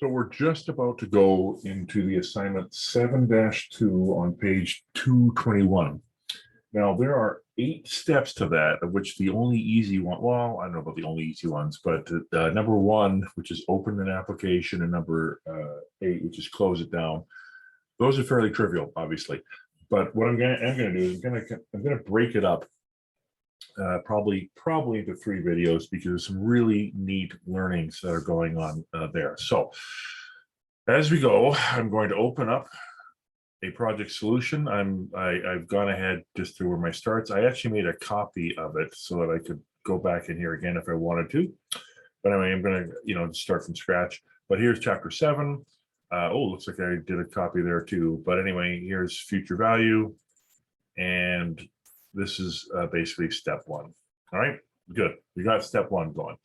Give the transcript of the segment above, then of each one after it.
So we're just about to go into the assignment 7-2 on page 221. Now, there are 8 steps to that, of which the only easy one, well, I don't know about the only easy ones, but number 1, which is open an application, and number 8, which is close it down. Those are fairly trivial, obviously. But what I'm going to do is I'm going to break it up probably into 3 videos, because there's some really neat learnings that are going on there. So as we go, I'm going to open up a project solution. I've gone ahead just through where my starts. I actually made a copy of it so that I could go back in here again if I wanted to. But anyway, I'm going to start from scratch. But here's chapter 7. Oh, looks like I did a copy there too. But anyway, here's future value, and this is basically step 1. All right, good. We got step 1 going.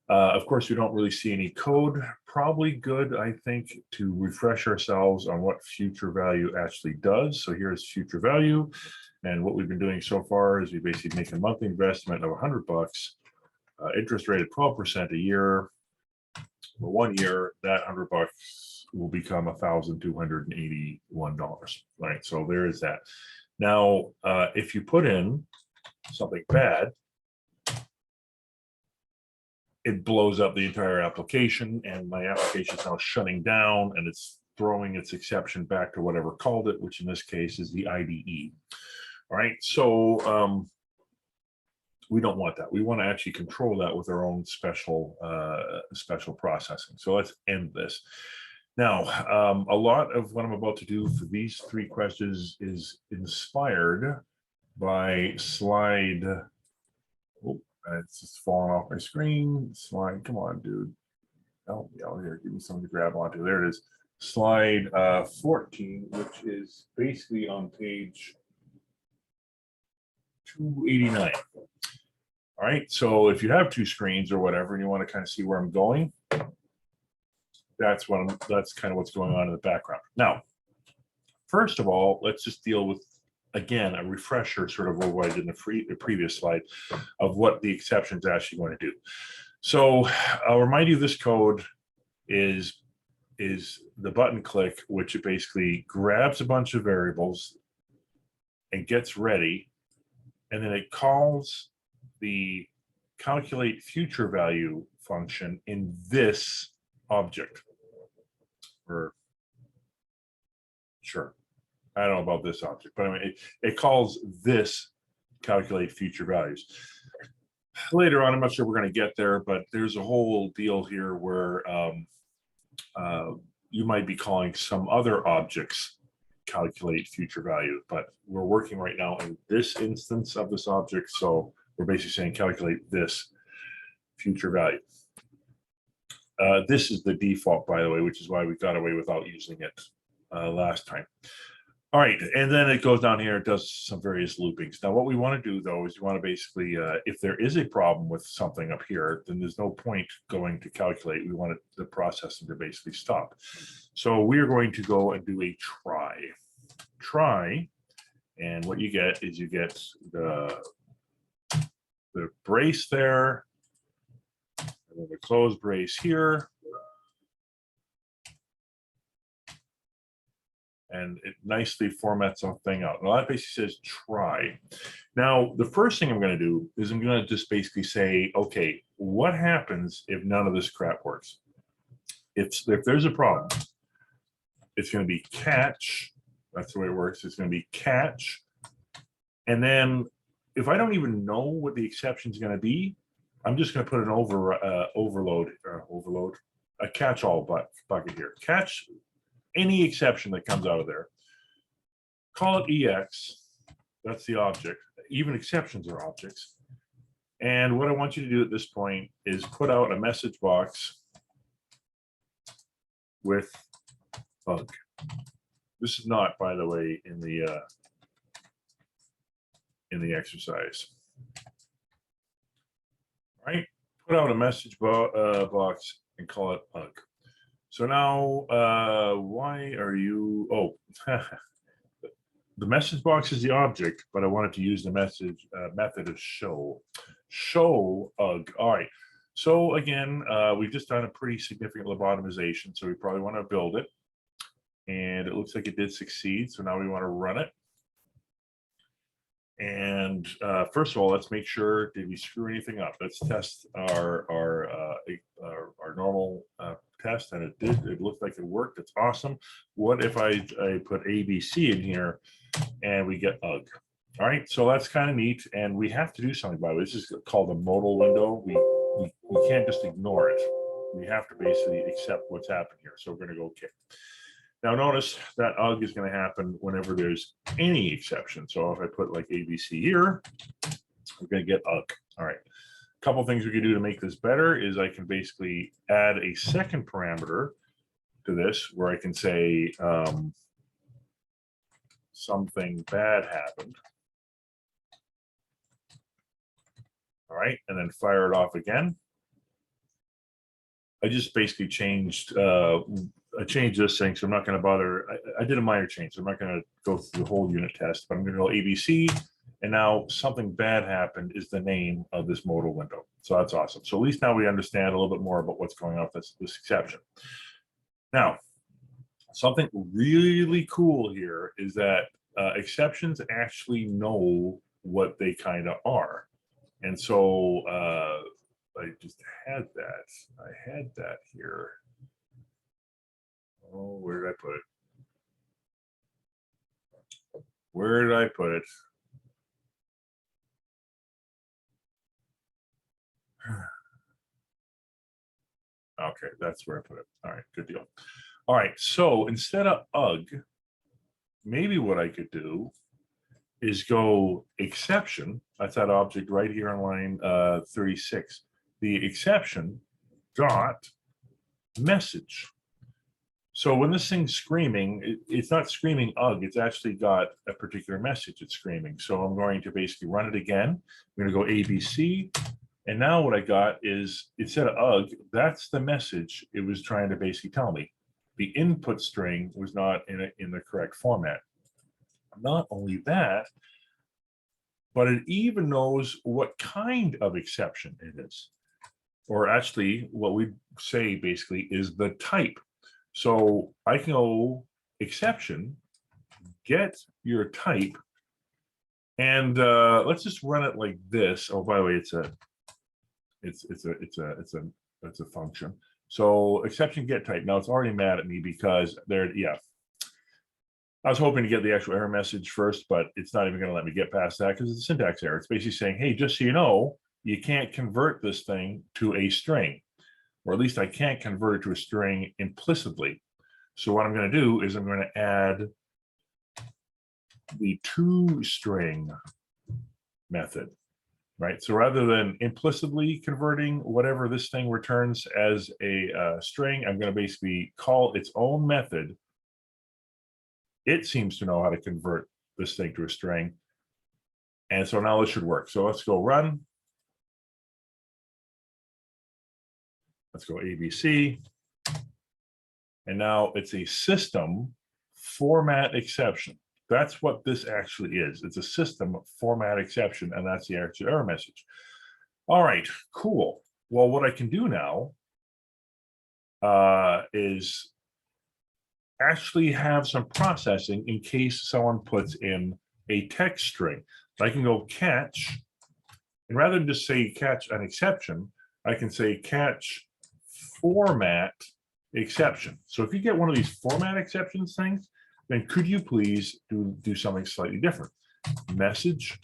Of course, we don't really see any code. Probably good, I think, to refresh ourselves on what future value actually does. So here's future value. And what we've been doing so far is we basically make a monthly investment of $100, interest rate of 12% a year. For 1 year, that $100 will become $1,281. Right, so there is that. Now, if you put in something bad, it blows up the entire application, and my application is now shutting down, and it's throwing its exception back to whatever called it, which in this case is the IDE. All right, so we don't want that. We want to actually control that with our own special processing. So let's end this. Now, a lot of what I'm about to do for these 3 questions is inspired by slide. Oh, it's just falling off my screen. Slide, come on, dude. Help me out here. Give me something to grab onto. There it is. Slide 14, which is basically on page 289. All right. So if you have 2 screens or whatever, and you want to kind of see where I'm going, that's kind of what's going on in the background. Now, first of all, let's just deal with, again, a refresher sort of what I did in the previous slide of what the exception is actually going to do. So I'll remind you, this code is the button click, which it basically grabs a bunch of variables and gets ready, and then it calls the calculate future value function in this object. Or sure, I don't know about this object, but I mean, it calls this calculate future values. Later on, I'm not sure we're going to get there, but there's a whole deal here where you might be calling some other objects calculate future value, but we're working right now in this instance of this object, so we're basically saying calculate this future value. This is the default, by the way, which is why we got away without using it last time. All right, and then it goes down here, it does some various loopings. Now, what we want to do, though, is we want to basically, if there is a problem with something up here, then there's no point going to calculate. We want the processing to basically stop. So we are going to go and do a try, and what you get is you get the brace there, and then the close brace here, and it nicely formats something out. Now that basically says try. Now, the first thing I'm going to do is I'm going to just basically say, okay, what happens if none of this crap works? If there's a problem, it's going to be catch. That's the way it works. It's going to be catch. And then if I don't even know what the exception is going to be, I'm just going to put an overload, a catch-all bucket here. Catch any exception that comes out of there. Call it EX. That's the object. Even exceptions are objects. And what I want you to do at this point is put out a message box with bug. This is not, by the way, in the exercise. All right, put out a message box and call it bug. So now, why are you? Oh, the message box is the object, but I wanted to use the message method of show. Show UG. All right. So again, we've just done a pretty significant lobotomization, so we probably want to build it. And it looks like it did succeed, so now we want to run it. And first of all, let's make sure, did we screw anything up? Let's test our normal test, and it did. It looked like it worked. It's awesome. What if I put ABC in here and we get UG? All right, so that's kind of neat, and we have to do something about it. This is called a modal window. We can't just ignore it. We have to basically accept what's happened here. So we're going to go okay. Now notice that UG is going to happen whenever there's any exception. So if I put like ABC here, we're going to get UG. All right. A couple things we can do to make this better is I can basically add a second parameter to this where I can say something bad happened. All right, and then fire it off again. I just basically changed this thing, so I'm not going to bother. I did a minor change, so I'm not going to go through the whole unit test, but I'm going to go ABC, and now something bad happened is the name of this modal window. So that's awesome. So at least now we understand a little bit more about what's going on with this exception. Now, something really cool here is that exceptions actually know what they kind of are. And so I just had that. I had that here. Oh, where did I put it? Where did I put it? Okay, that's where I put it. All right, good deal. All right, so instead of UG, maybe what I could do is go exception. That's that object right here on line 36. The exception dot message. So when this thing's screaming, it's not screaming UG, it's actually got a particular message it's screaming. So I'm going to basically run it again. I'm going to go ABC. And now what I got is, instead of UG, that's the message it was trying to basically tell me. The input string was not in the correct format. Not only that, but it even knows what kind of exception it is. Or actually, what we say basically is the type. So I can go exception, get your type, and let's just run it like this. Oh, by the way, it's a function. So exception get type. Now it's already mad at me because yeah. I was hoping to get the actual error message first, but it's not even going to let me get past that because it's a syntax error. It's basically saying, hey, just so you know, you can't convert this thing to a string, or at least I can't convert it to a string implicitly. So what I'm going to do is I'm going to add the toString method, right? So rather than implicitly converting whatever this thing returns as a string, I'm going to basically call its own method. It seems to know how to convert this thing to a string. And so now this should work. So let's go run. Let's go ABC. And now it's a system format exception. That's what this actually is. It's a system format exception, and that's the actual error message. All right, cool. Well, what I can do now is actually have some processing in case someone puts in a text string. I can go catch, and rather than just say catch an exception, I can say catch format exception. So if you get one of these format exceptions things, then could you please do something slightly different? Message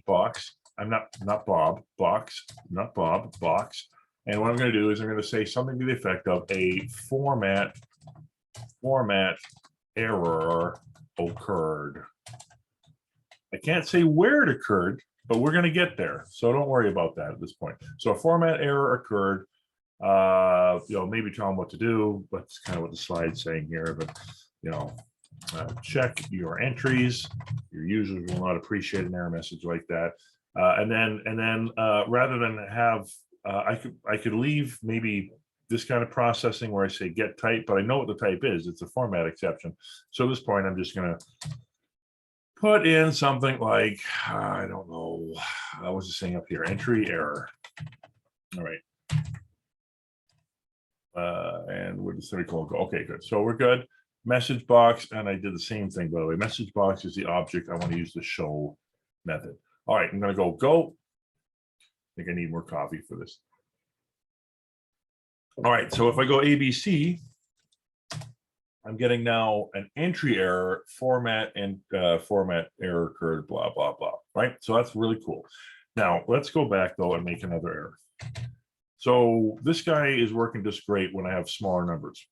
box. I'm not Bob, box, not Bob, box. And what I'm going to do is I'm going to say something to the effect of a format error occurred. I can't say where it occurred, but we're going to get there. So don't worry about that at this point. So a format error occurred. Maybe tell them what to do. That's kind of what the slide's saying here, but check your entries. Your users will not appreciate an error message like that. And then rather than have, I could leave maybe this kind of processing where I say get type, but I know what the type is. It's a format exception. So at this point, I'm just going to put in something like, I don't know, I was just saying up here, entry error. All right. And where did the semicolon go? Okay, good. So we're good. Message box, and I did the same thing, by the way. Message box is the object I want to use the show method. All right, I'm going to go. I think I need more coffee for this. All right, so if I go ABC, I'm getting now an entry error, format error occurred, blah, blah, blah, right? So that's really cool. Now, let's go back, though, and make another error. So this guy is working just great when I have smaller numbers.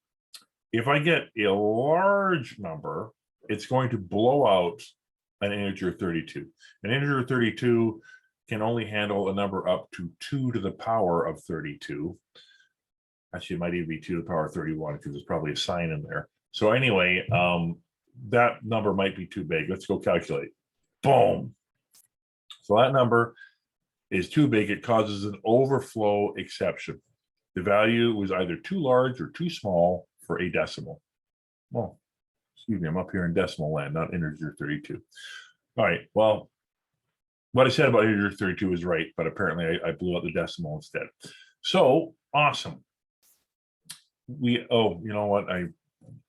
If I get a large number, it's going to blow out an integer 32. An integer 32 can only handle a number up to 2 to the power of 32. Actually, it might even be 2 to the power of 31 because there's probably a sign in there. So anyway, that number might be too big. Let's go calculate. Boom. So that number is too big. It causes an overflow exception. The value was either too large or too small for a decimal. Well, excuse me, I'm up here in decimal land, not integer 32. All right, well, what I said about integer 32 is right, but apparently I blew out the decimal instead. So awesome. You know what? Let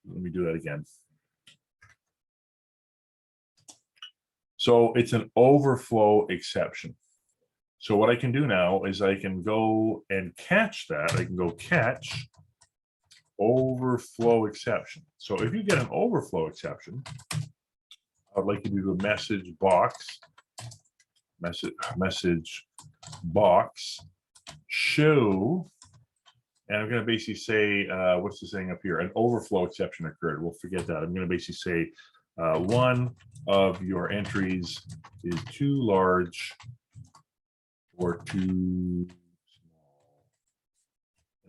me do that again. So it's an overflow exception. So what I can do now is I can go and catch that. I can go catch overflow exception. So if you get an overflow exception, I'd like you to do a message box show, and I'm going to basically say, what's the saying up here? An overflow exception occurred. We'll forget that. I'm going to basically say one of your entries is too large or too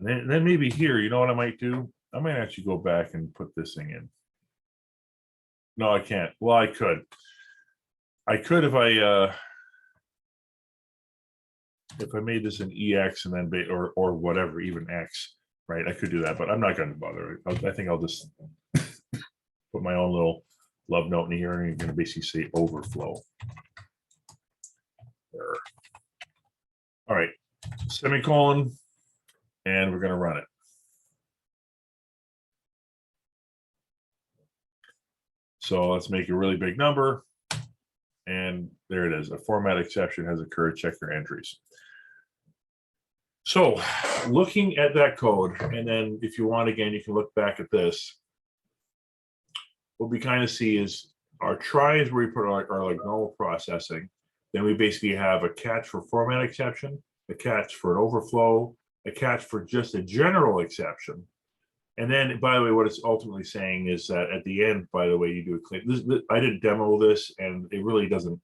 small. And then maybe here, you know what I might do? I might actually go back and put this thing in. No, I can't. Well, I could. I could if I made this an EX and then or whatever, even X, right? I could do that, but I'm not going to bother. I think I'll just put my own little love note in here, and you're going to basically say overflow. There. All right, semicolon, and we're going to run it. So let's make a really big number. And there it is. A format exception has occurred. Check your entries. So looking at that code, and then if you want, again, you can look back at this. What we kind of see is our tries where we put our like normal processing. Then we basically have a catch for format exception, a catch for an overflow, a catch for just a general exception. And then, by the way, what it's ultimately saying is that at the end, by the way, you do a clean. I didn't demo this, and it really doesn't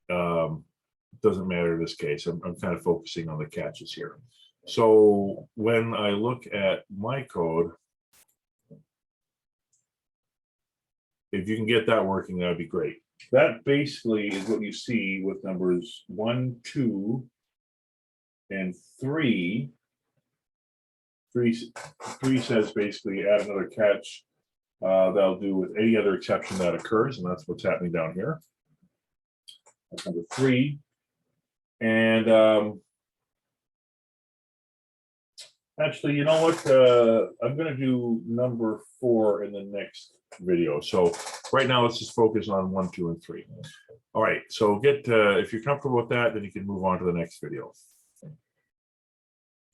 matter in this case. I'm kind of focusing on the catches here. So when I look at my code, if you can get that working, that'd be great. That basically is what you see with numbers 1, 2, and 3. 3 says basically add another catch. That'll do with any other exception that occurs, and that's what's happening down here. That's number 3. And actually, you know what? I'm going to do number 4 in the next video. So right now, let's just focus on 1, 2, and 3. All right. So if you're comfortable with that, then you can move on to the next video.